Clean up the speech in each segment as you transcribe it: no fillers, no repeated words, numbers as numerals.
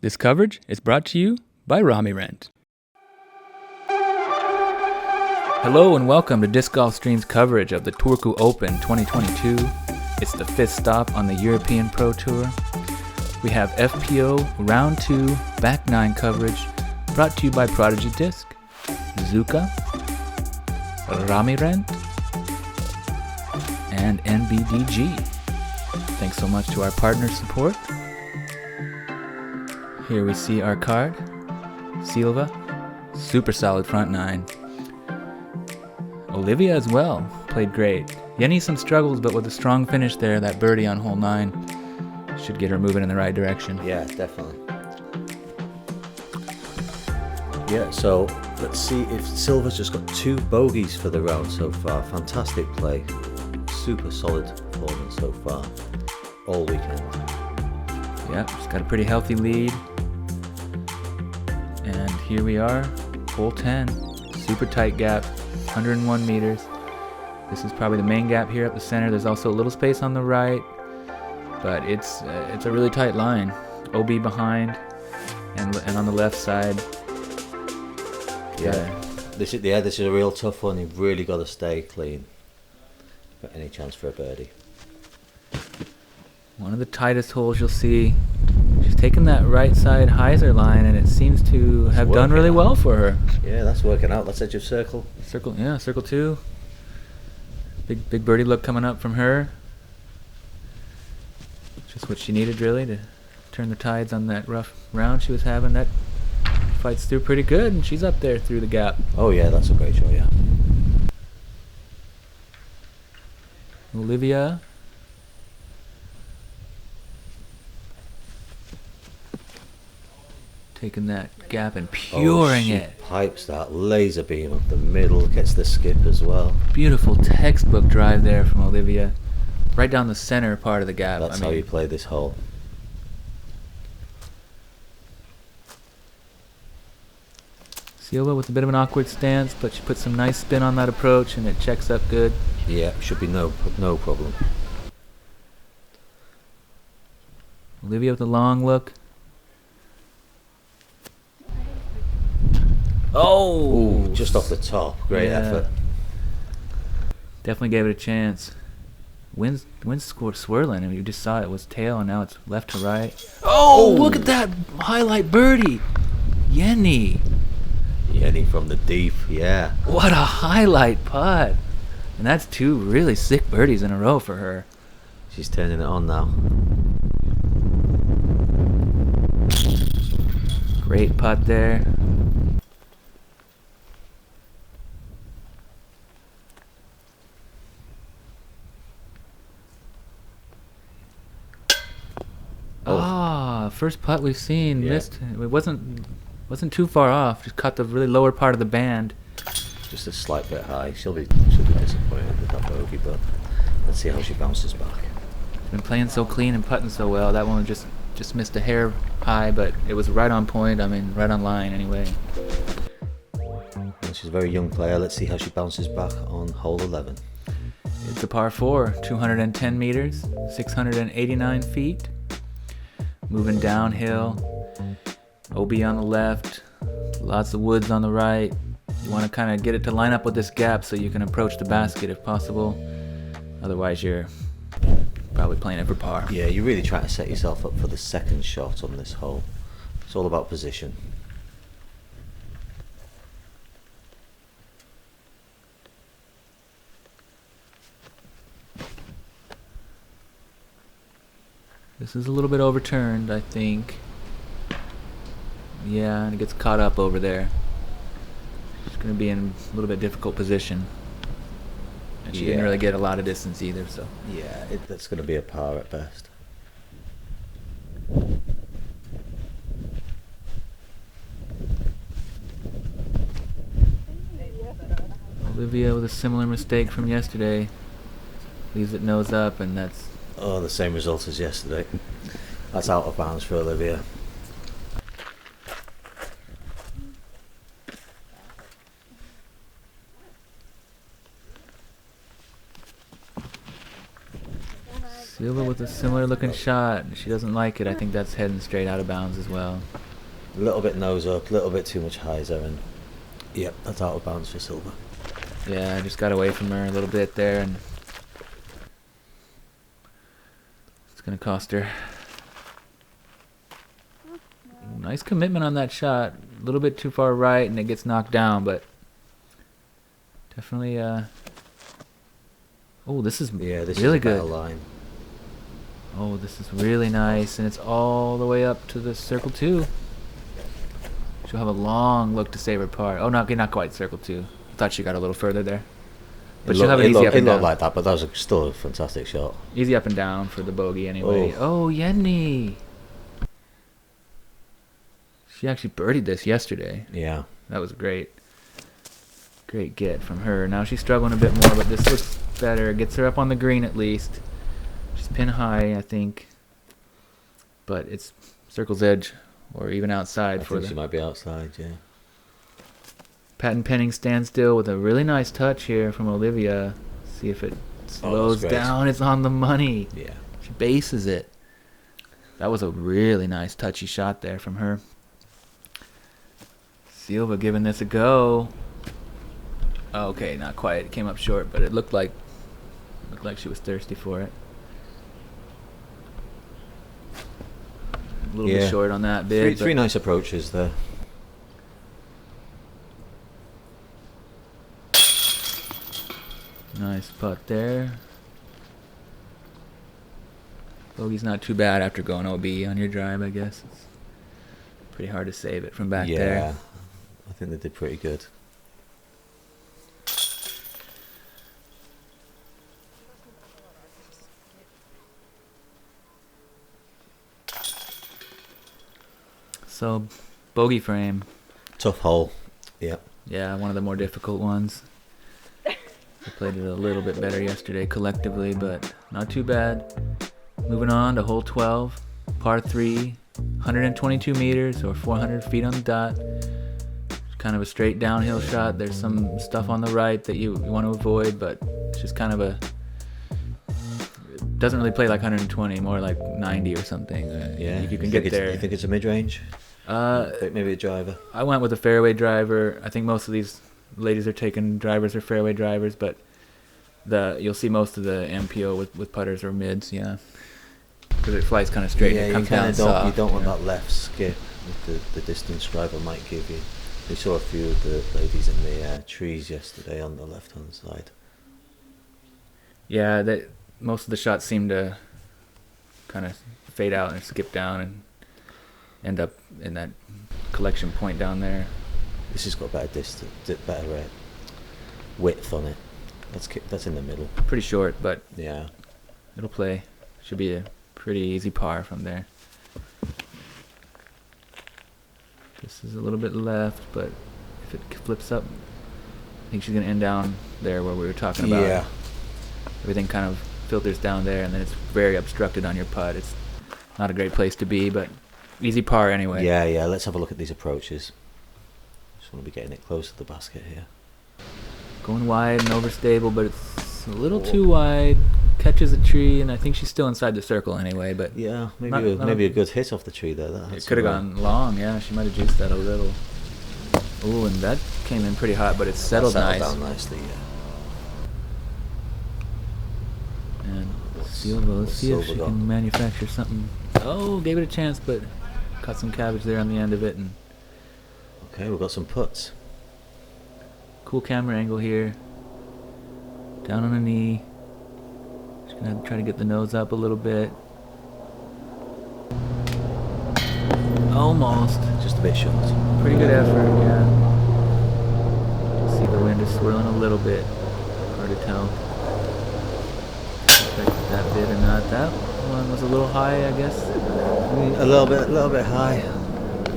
This coverage is brought to you by Rami Rent. Hello and welcome to Disc Golf Stream's coverage of the Turku Open 2022. It's the fifth stop on the European Pro Tour. We have FPO Round 2 Back 9 coverage brought to you by Prodigy Disc, Zuka, Rami Rent, and NBDG. Thanks so much to our partner support. Here we see our card. Silva, super solid front nine. Olivia as well, played great. Jenni some struggles, but with a strong finish there, that birdie on hole 9 should get her moving in the right direction. Yeah, definitely. Yeah, so let's see if Silva's just got 2 bogeys for the round so far. Fantastic play. Super solid performance so far. All weekend. Yep, she's got a pretty healthy lead. And here we are, hole 10. Super tight gap, 101 meters. This is probably the main gap here up the center. There's also a little space on the right, but it's a really tight line. OB behind, and on the left side. Yeah, this is a real tough one. You've really got to stay clean for any chance for a birdie. One of the tightest holes you'll see. She's taken that right side hyzer line, and it seems to have done really well for her. Yeah, that's working out. That's edge of circle. Circle 2. Big birdie look coming up from her. Just what she needed, really, to turn the tides on that rough round she was having. That fights through pretty good, and she's up there through the gap. Oh yeah, that's a great shot. Yeah. Olivia. Taking that gap and puring it. Pipes that laser beam up the middle, gets the skip as well. Beautiful textbook drive there from Olivia. Right down the center part of the gap. That's how you play this hole. Silva with a bit of an awkward stance, but she put some nice spin on that approach and it checks up good. Yeah, should be no problem. Olivia with a long look. Oh! Ooh, just off the top. Great effort. Definitely gave it a chance. Wind's swirling, and you just saw it was tail, and now it's left to right. Oh! Look at that highlight birdie! Jenni from the deep, yeah. What a highlight putt! And that's 2 really sick birdies in a row for her. She's turning it on now. Great putt there. First putt we've seen. Yeah. Missed. It wasn't too far off. Just caught the really lower part of the band. Just a slight bit high. She'll be disappointed with that bogey, but let's see how she bounces back. She's been playing so clean and putting so well. That one just missed a hair high, but it was right on point. I mean, right on line anyway. And she's a very young player. Let's see how she bounces back on hole 11. It's a par 4, 210 meters, 689 feet. Moving downhill, OB on the left, lots of woods on the right. You want to kind of get it to line up with this gap so you can approach the basket if possible. Otherwise, you're probably playing it for par. Yeah, you're really trying to set yourself up for the second shot on this hole. It's all about position. This is a little bit overturned, I think. Yeah, and it gets caught up over there. She's going to be in a little bit difficult position. And she didn't really get a lot of distance either, so. Yeah, that's going to be a par at best. Olivia with a similar mistake from yesterday. Leaves it nose up, and that's... Oh, the same result as yesterday. That's out of bounds for Olivia. Silva with a similar looking shot. She doesn't like it. I think that's heading straight out of bounds as well. A little bit nose up, a little bit too much hyzer, and yep, that's out of bounds for Silva. Yeah, I just got away from her a little bit there, and it's gonna cost her. Nice commitment on that shot. A little bit too far right, and it gets knocked down, but definitely. Oh, this is this really is a better good. line. Oh, this is really nice, and it's all the way up to the circle 2. She'll have a long look to save her par. Oh, not quite circle 2. I thought she got a little further there. But she'll have an easy up and down. It looked like that, but that was still a fantastic shot. Easy up and down for the bogey anyway. Oh, Jenni. She actually birdied this yesterday. Yeah. That was great. Great get from her. Now she's struggling a bit more, but this looks better. Gets her up on the green at least. She's pin high, I think. But it's circle's edge or even outside I think she might be outside, yeah. Patent pending standstill with a really nice touch here from Olivia. See if it slows down. It's on the money. Yeah. She bases it. That was a really nice touchy shot there from her. Silva giving this a go. Okay, not quite. It came up short, but it looked like she was thirsty for it. A little bit short on that bid. Three nice approaches there. Nice putt there. Bogey's not too bad after going OB on your drive, I guess. It's pretty hard to save it from back there. Yeah, I think they did pretty good. So, bogey frame. Tough hole. Yep. Yeah, one of the more difficult ones. I played it a little bit better yesterday collectively, but not too bad. Moving on to hole 12, par 3, 122 meters or 400 feet on the dot. Kind of a straight downhill shot. There's some stuff on the right that you want to avoid, but it's just kind of a... It doesn't really play like 120, more like 90 or something. Yeah, if you can get there. You think it's a mid-range? Maybe a driver. I went with a fairway driver. I think most of these ladies are taking drivers or fairway drivers, but you'll see most of the MPO with putters or mids, yeah, because it flies kind of straight. And it comes down soft. You don't want that left skip with the distance driver might give you. We saw a few of the ladies in the trees yesterday on the left-hand side. Yeah, most of the shots seem to kind of fade out and skip down and end up in that collection point down there. This has got better distance, better width on it. That's in the middle. Pretty short, but yeah, it'll play. Should be a pretty easy par from there. This is a little bit left, but if it flips up, I think she's gonna end down there where we were talking about. Yeah. Everything kind of filters down there, and then it's very obstructed on your putt. It's not a great place to be, but easy par anyway. Yeah. Let's have a look at these approaches. Just want to be getting it close to the basket here. Going wide and overstable, but it's a little too wide. Catches a tree, and I think she's still inside the circle anyway. But yeah, maybe a good hit off the tree there. It could have gone long. Yeah, she might have juiced that a little. Ooh, and that came in pretty hot, but it's settled nice. Down nicely, yeah. And Silva, let's see if she can manufacture something. Oh, gave it a chance, but caught some cabbage there on the end of it. And okay, we've got some putts. Cool camera angle here. Down on a knee. Just gonna try to get the nose up a little bit. Almost. Just a bit short. Pretty good effort, yeah. See the wind is swirling a little bit. Hard to tell. Expected that bit or not. That one was a little high, I guess. A little bit high.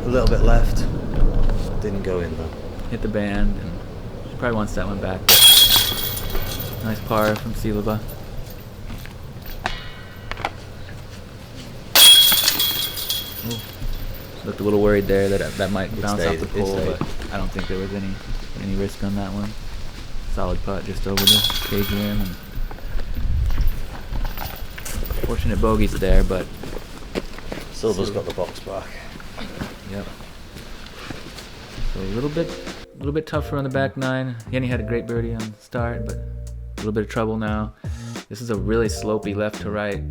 A little bit left. Didn't go in though. Hit the band, and she probably wants that one back. Nice par from Silva. Looked a little worried there that might bounce off the pole, but I don't think there was any risk on that one. Solid putt just over the cage rim. And Fortunate bogeys there, but Silva's got the box back. yep. So a little bit tougher on the back nine. Jenni had a great birdie on the start, but a little bit of trouble now. This is a really slopey left to right.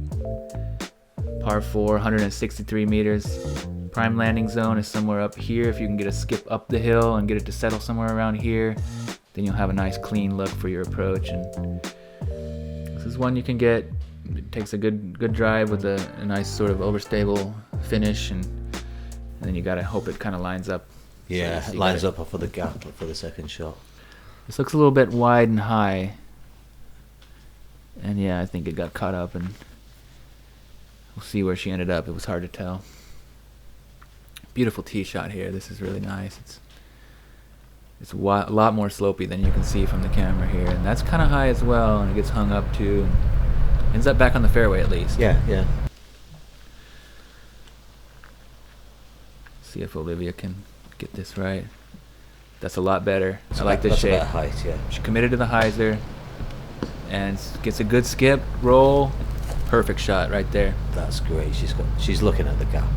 Par 4, 163 meters. Prime landing zone is somewhere up here. If you can get a skip up the hill and get it to settle somewhere around here, then you'll have a nice clean look for your approach. And this is one you can get. It takes a good drive with a nice sort of overstable finish, and then you gotta hope it kind of lines up. Yeah, So it lines up for the gap for the second shot. This looks a little bit wide and high, and yeah, I think it got caught up, and we'll see where she ended up. It was hard to tell. Beautiful tee shot here. This is really nice. It's a lot more slopey than you can see from the camera here, and that's kind of high as well, and it gets hung up too. Ends up back on the fairway at least. Yeah, yeah. See if Olivia can get this right. That's a lot better. I like this shape. That's height, yeah. She committed to the hyzer and gets a good skip, roll. Perfect shot right there. That's great. She's looking at the gap.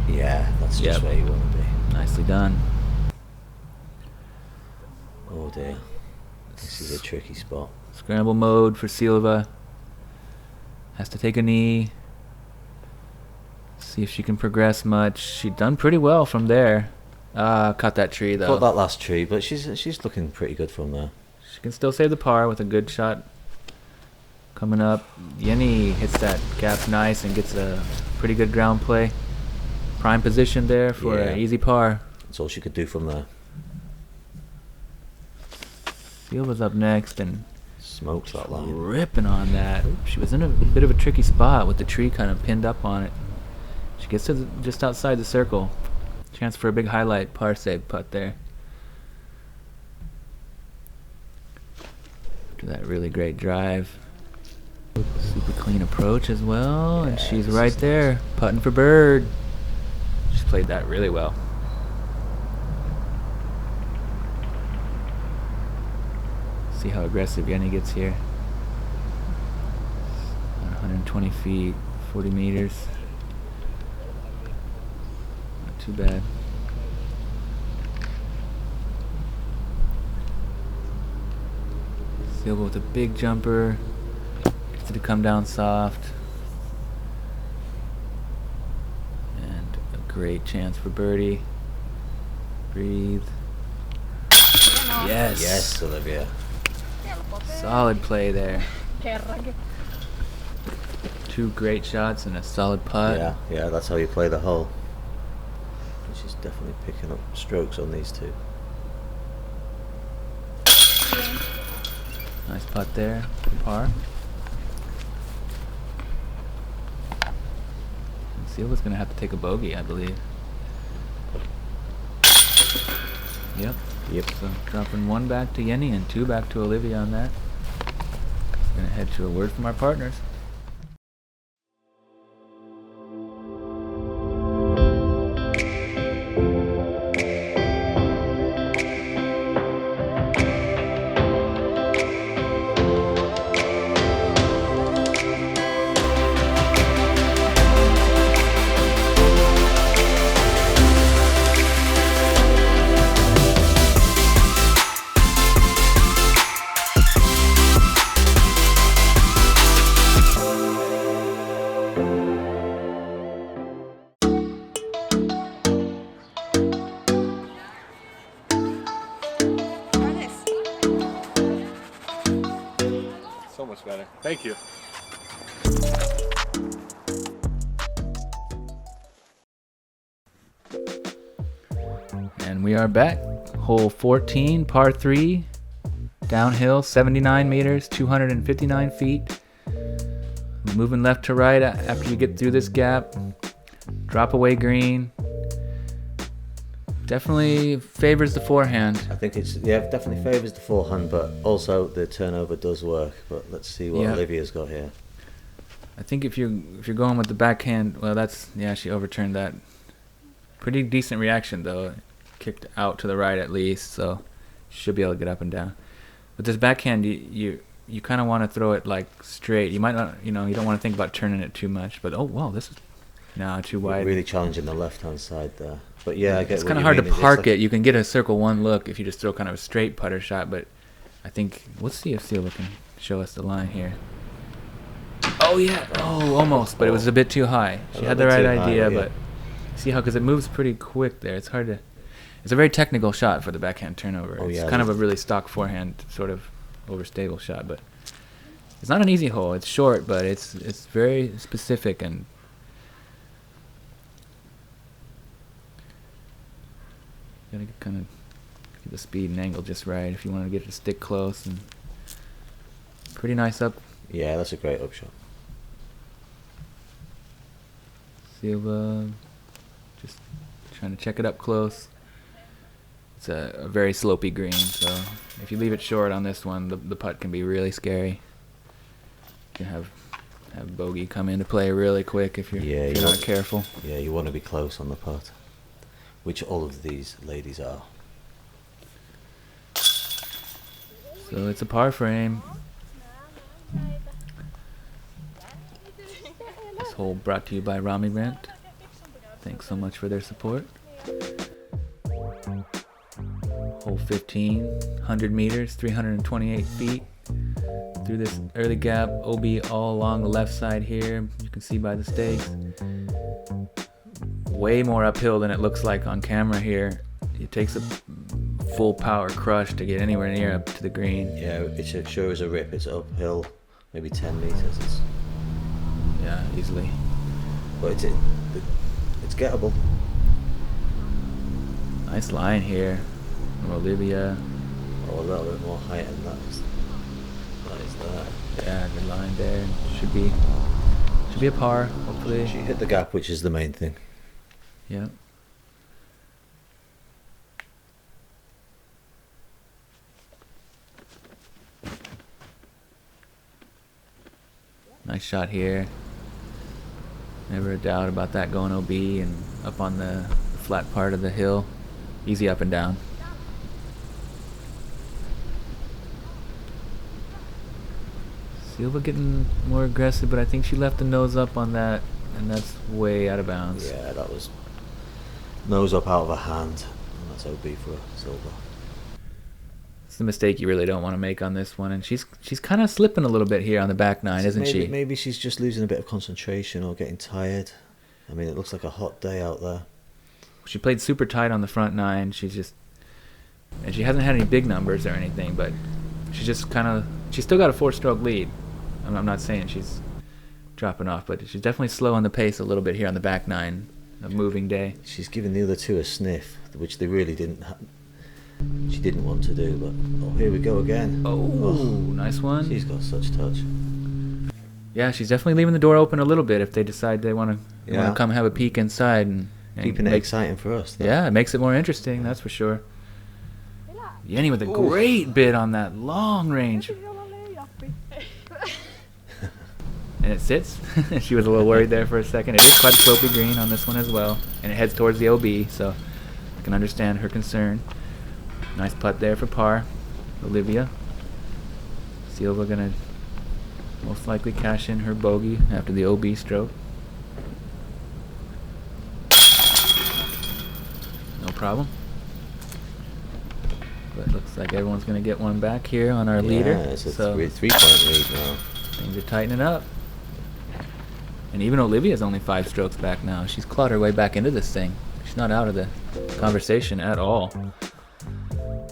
Yeah, that's just where you want to be. Nicely done. Oh dear. This is a tricky spot. Scramble mode for Silva. Has to take a knee. See if she can progress much. She'd done pretty well from there. Caught that tree though. Caught that last tree, but she's looking pretty good from there. She can still save the par with a good shot coming up. Jenni hits that gap nice and gets a pretty good ground play. Prime position there for an easy par. That's all she could do from there. Silva's up next and smokes that line. Ripping on that. She was in a bit of a tricky spot with the tree kind of pinned up on it. She gets to just outside the circle. Chance for a big highlight par save putt there. After that really great drive. Super clean approach as well, and she's right there, putting for bird. She's played that really well. See how aggressive Jenni gets here. 120 feet, 40 meters. Not too bad. Silva with a big jumper. Gets it to come down soft. And a great chance for birdie. Breathe. Yes. Yes, Olivia. Solid play there. Two great shots and a solid putt. Yeah, that's how you play the hole. She's definitely picking up strokes on these two. Nice putt there for par. And Silva's going to have to take a bogey, I believe. Yep. So dropping one back to Jenni and two back to Olivia on that. Going to head to a word from our partners. Better. Thank you. And we are back. Hole 14, par 3, downhill, 79 meters, 259 feet. Moving left to right after you get through this gap. Drop away green. Definitely favors the forehand. I think it definitely favours the forehand, but also the turnover does work. But let's see what Olivia's got here. I think if you're going with the backhand, well, she overturned that. Pretty decent reaction though, kicked out to the right at least, so she should be able to get up and down. With this backhand, you kind of want to throw it like straight. You might not, you know, you don't want to think about turning it too much. But oh wow, this is now too wide. Really challenging the left-hand side there. But yeah, I get It's what kind of you hard to mean. park like, it. You can get a circle one look if you just throw kind of a straight putter shot. But I think let's see if Silva can show us the line here. Oh yeah, oh almost, but it was a bit too high. She had the right idea, but see how, because it moves pretty quick there. It's hard to. It's a very technical shot for the backhand turnover. Oh, It's yeah, kind of a really stock forehand sort of overstable shot, but it's not an easy hole. It's short, but it's very specific and. Gotta kind of get the speed and angle just right if you want to get it to stick close, and pretty nice up. Yeah, that's a great upshot. Silva just trying to check it up close. It's a very slopey green, so if you leave it short on this one, the putt can be really scary. You can have bogey come into play really quick if you're, if you're not careful. Yeah, you want to be close on the putt, which all of these ladies are. So it's a par frame. This hole brought to you by Rami Rent. Thanks so much for their support. Hole 15, 100 meters, 328 feet. Through this early gap, OB all along the left side here. You can see by the stakes. Way more uphill than it looks like on camera here. It takes a full power crush to get anywhere near up to the green. Yeah, it sure is a rip. It's uphill, maybe 10 meters. Yeah, easily. But it's gettable. Nice line here from Olivia. Oh, a little bit more height than that is there. Yeah, good line there. Should be a par, hopefully. She hit the gap, which is the main thing. Yeah. Nice shot here. Never a doubt about that going OB and up on the flat part of the hill. Easy up and down. Silva getting more aggressive, but I think she left the nose up on that, and that's way out of bounds. Yeah, that was nose up out of her hand, and that's OB for Silva. It's the mistake you really don't want to make on this one, and she's kind of slipping a little bit here on the back nine, isn't she? Maybe she's just losing a bit of concentration or getting tired. I mean, it looks like a hot day out there. She played super tight on the front nine. And she hasn't had any big numbers or anything, but she's still got a 4-stroke lead. I'm not saying she's dropping off, but she's definitely slowing the pace a little bit here on the back nine. A moving day. She's giving the other two a sniff, which they really didn't. She didn't want to do, but oh, here we go again. Oh, nice one. She's got such touch. Yeah, she's definitely leaving the door open a little bit if they decide they want to come have a peek inside and keeping it exciting for us. Though. Yeah, it makes it more interesting, that's for sure. Jenni with a great bid on that long range. And it sits. She was a little worried there for a second. It is quite a slopey green on this one as well, and it heads towards the OB, so I can understand her concern. Nice putt there for par. Olivia. Silva gonna most likely cash in her bogey after the OB stroke. No problem. But looks like everyone's gonna get one back here on our leader. Yeah, it's a so 3-point lead now. Things are tightening up. And even Olivia's only 5 strokes back now. She's clawed her way back into this thing. She's not out of the conversation at all.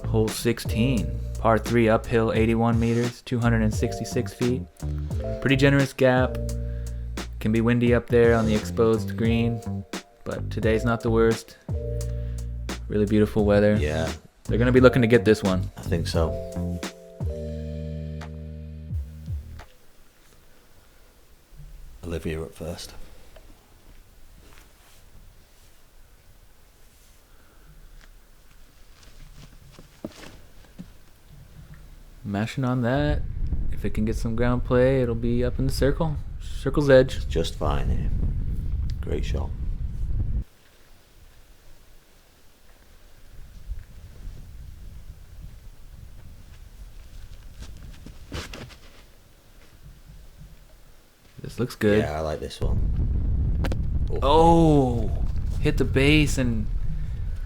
Hole 16. Par 3 uphill, 81 meters, 266 feet. Pretty generous gap. Can be windy up there on the exposed green. But today's not the worst. Really beautiful weather. Yeah. They're going to be looking to get this one. I think so. Olivia up first. Mashing on that. If it can get some ground play, it'll be up in the circle. Circle's edge. Just fine here. Great shot. This looks good. Yeah, I like this one. Oh, hit the base and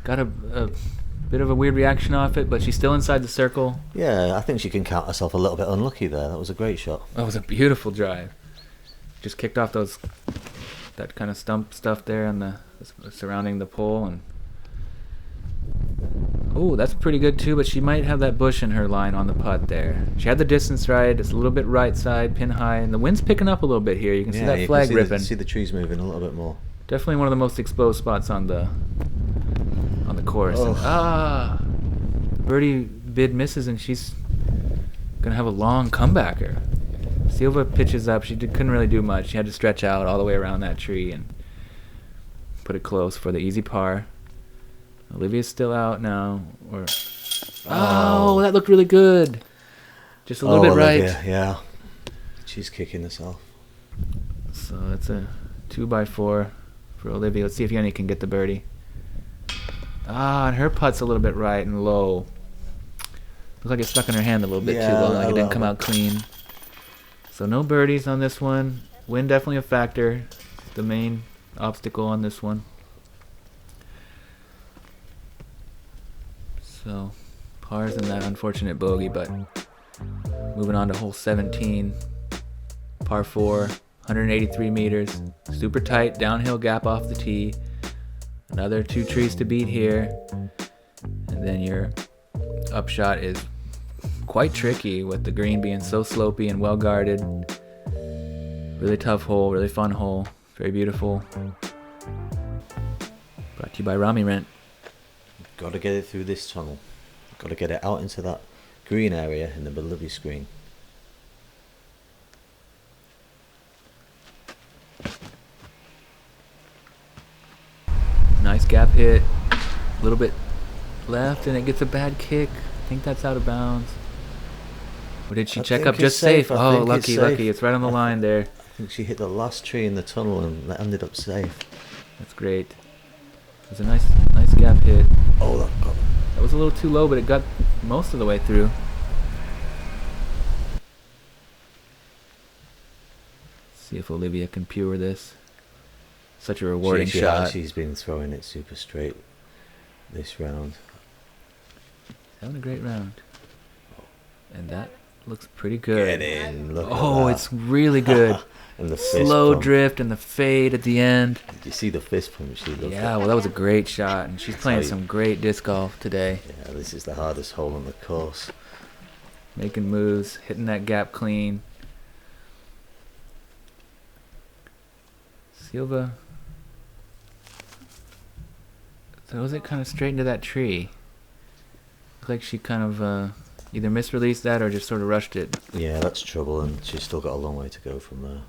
got a bit of a weird reaction off it, but she's still inside the circle. Yeah, I think she can count herself a little bit unlucky there. That was a great shot. That was a beautiful drive. Just kicked off that kind of stump stuff there on the surrounding the pole, and oh, that's pretty good too. But she might have that bush in her line on the putt there. She had the distance right. It's a little bit right side, pin high, and the wind's picking up a little bit here. You can see that flag ripping. See the trees moving a little bit more. Definitely one of the most exposed spots on the course. Oh. And, the birdie bid misses, and she's gonna have a long comebacker. Silva pitches up. She couldn't really do much. She had to stretch out all the way around that tree and put it close for the easy par. Olivia's still out now. Oh, that looked really good. Just a little bit Olivia, right. Yeah, she's kicking herself. So that's a 2x4 for Olivia. Let's see if Jenni can get the birdie. And her putt's a little bit right and low. Looks like it stuck in her hand a little bit too long. Like it didn't come out clean. So no birdies on this one. Wind definitely a factor. The main obstacle on this one. So pars in that unfortunate bogey, but moving on to hole 17. Par 4, 183 meters. Super tight downhill gap off the tee. Another 2 trees to beat here. And then your upshot is quite tricky with the green being so slopey and well guarded. Really tough hole, really fun hole, very beautiful. Brought to you by Rami Rent. Got to get it through this tunnel. Got to get it out into that green area in the middle of your screen. Nice gap hit, a little bit left, and it gets a bad kick. I think that's out of bounds. Or did she check up just safe? Oh, lucky, lucky. It's right on the line there. I think she hit the last tree in the tunnel and that ended up safe. That's great. It was a nice gap hit. Oh, that was a little too low, but it got most of the way through. See if Olivia can pure this. Such a rewarding shot. She's been throwing it super straight this round. Having a great round. And that looks pretty good. Get in. Look at that. It's really good. And the slow drift and the fade at the end. Did you see the fist pump she did? Yeah, well, that was a great shot, and she's playing some great disc golf today. Yeah, this is the hardest hole on the course. Making moves, hitting that gap clean. Silva throws it kind of straight into that tree. Looks like she kind of either misreleased that or just sort of rushed it. Yeah, that's trouble, and she's still got a long way to go from there.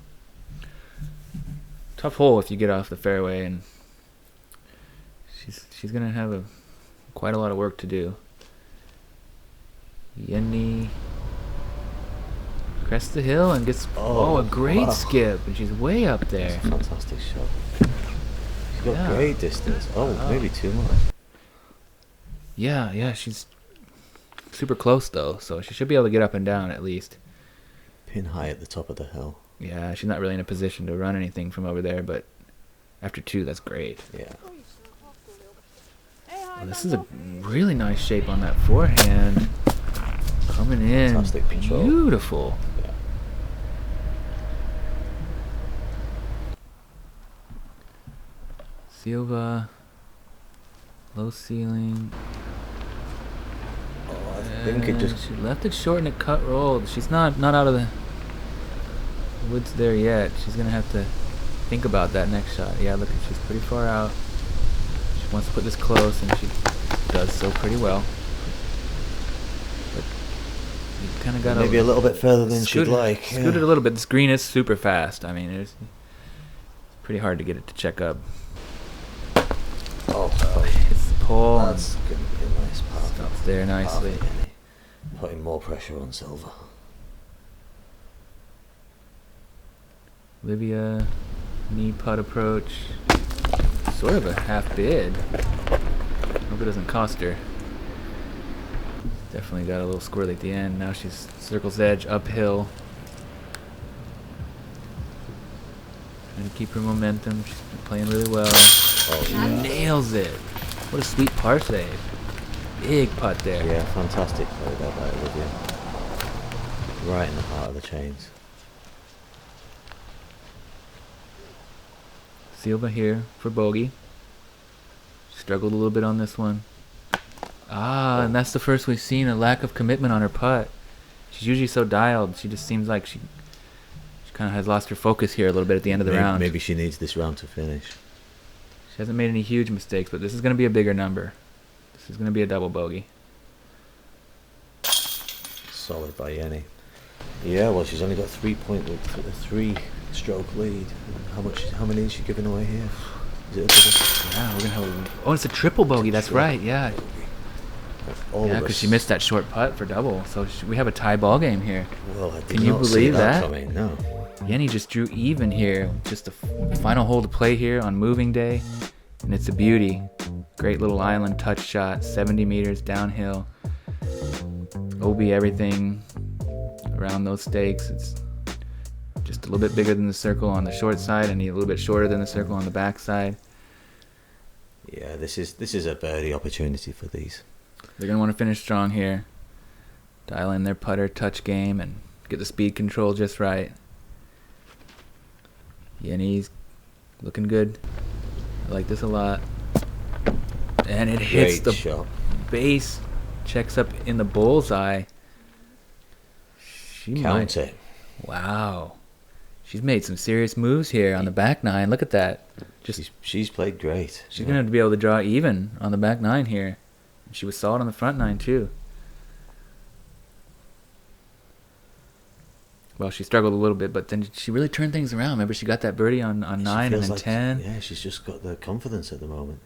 Tough hole if you get off the fairway, and she's gonna have quite a lot of work to do. Jenni crests the hill and gets a great skip, and she's way up there. That's a fantastic shot. She's got great distance. Maybe too much. Yeah, she's super close though, so she should be able to get up and down at least. Pin high at the top of the hill. Yeah, she's not really in a position to run anything from over there, but after 2, that's great. Yeah. Well, this is a really nice shape on that forehand. Coming in. Fantastic control. Beautiful. Yeah. Silva. Low ceiling. I think it just... She left it short and it cut rolled. She's not out of the woods there yet. She's going to have to think about that next shot. Yeah, look, she's pretty far out. She wants to put this close, and she does so pretty well. But you kind of got maybe a little bit further than she'd like. Scooted a little bit. This green is super fast. I mean, it's pretty hard to get it to check up. It's the pole. That's going to be a nice par. Stops there nicely. Putting more pressure on Silva. Olivia, knee putt approach. Sort of a half bid. Hope it doesn't cost her. Definitely got a little squirrely at the end. Now she's circle's edge uphill. Trying to keep her momentum. She's been playing really well. Oh, she nails it. What a sweet par save. Big putt there. Yeah, fantastic play there by Olivia. Right in the heart of the chains. Silva here for bogey. Struggled a little bit on this one. And that's the first we've seen a lack of commitment on her putt. She's usually so dialed. She just seems like she kind of has lost her focus here a little bit at the end of the round. Maybe she needs this round to finish. She hasn't made any huge mistakes, but this is going to be a bigger number. This is going to be a double bogey. Solid by Jenni. Yeah, well, she's only got 3-stroke lead. How many is she giving away here? Is it a double? Yeah, we're gonna have. It's a triple bogey. That's right. Yeah. Yeah, because she missed that short putt for double. So we have a tie ball game here. Well, I did Can you not believe see that that? coming, no. Jenni just drew even here. Just the final hole to play here on moving day, and it's a beauty. Great little island touch shot, 70 meters downhill. OB everything around those stakes. It's just a little bit bigger than the circle on the short side, and a little bit shorter than the circle on the back side. Yeah, this is a birdie opportunity for these. They're gonna want to finish strong here. Dial in their putter touch game and get the speed control just right. Jenni's looking good. I like this a lot. And it hits the shot. base. Checks up in the bullseye. Count it. Wow. She's made some serious moves here on the back nine. Look at that. She's played great. She's going to be able to draw even on the back nine here. She was solid on the front nine too. Well, she struggled a little bit, but then she really turned things around. Remember, she got that birdie on 9 and then 10. Yeah, she's just got the confidence at the moment.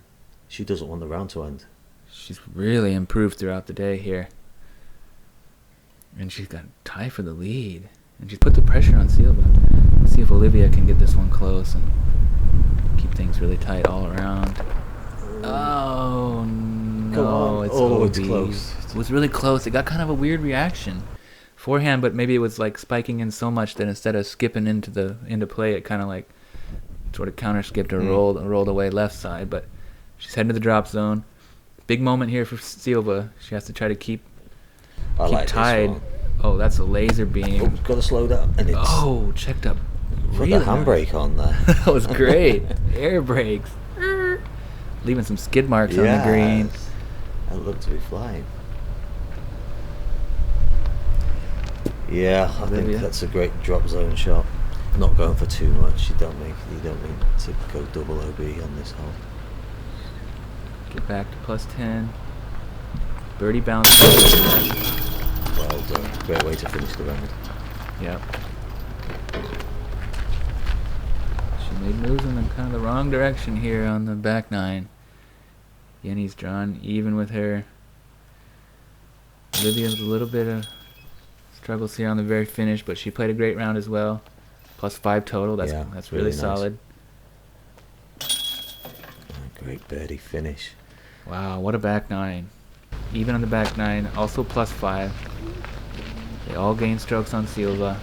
She doesn't want the round to end. She's really improved throughout the day here. And she's got tie for the lead. And she's put the pressure on Silva. Let's see if Olivia can get this one close and keep things really tight all around. Oh, no. It's close. It was really close. It got kind of a weird reaction. Forehand, but maybe it was like spiking in so much that instead of skipping into play, it kind of like sort of counter skipped or rolled away left side. But she's heading to the drop zone. Big moment here for Silva. She has to try to keep tied. Oh, that's a laser beam. Oh, got to slow down. And it's checked up. Put the handbrake on there. That was great. Air brakes. Leaving some skid marks on the green. It looked to be flying. Yeah, I think that's a great drop zone shot. Not going for too much. You don't need to go double OB on this hole. Get back to plus 10. Birdie bounce. Well done. Great way to finish the round. Yep. She made moves in kind of the wrong direction here on the back nine. Jenni's drawn even with her. Olivia's a little bit of struggles here on the very finish, but she played a great round as well. Plus 5 total. That's really nice. Solid. Great birdie finish. Wow, what a back nine. Even on the back nine, also plus 5. They all gain strokes on Silva.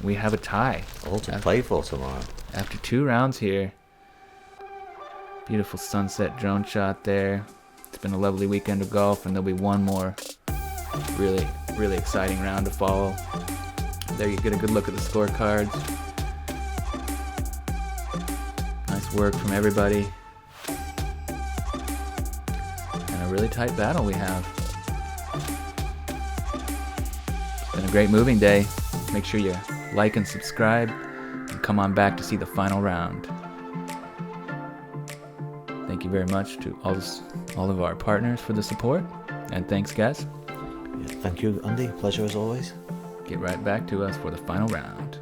We have a tie. All to play for tomorrow. After 2 rounds here. Beautiful sunset drone shot there. It's been a lovely weekend of golf, and there'll be one more really, really exciting round to follow. There you get a good look at the scorecards. Nice work from everybody. And a really tight battle we have. It's been a great moving day. Make sure you like and subscribe, and come on back to see the final round. Thank you very much to all of our partners for the support, and thanks, guys. Yeah, thank you, Andy. Pleasure as always. Get right back to us for the final round.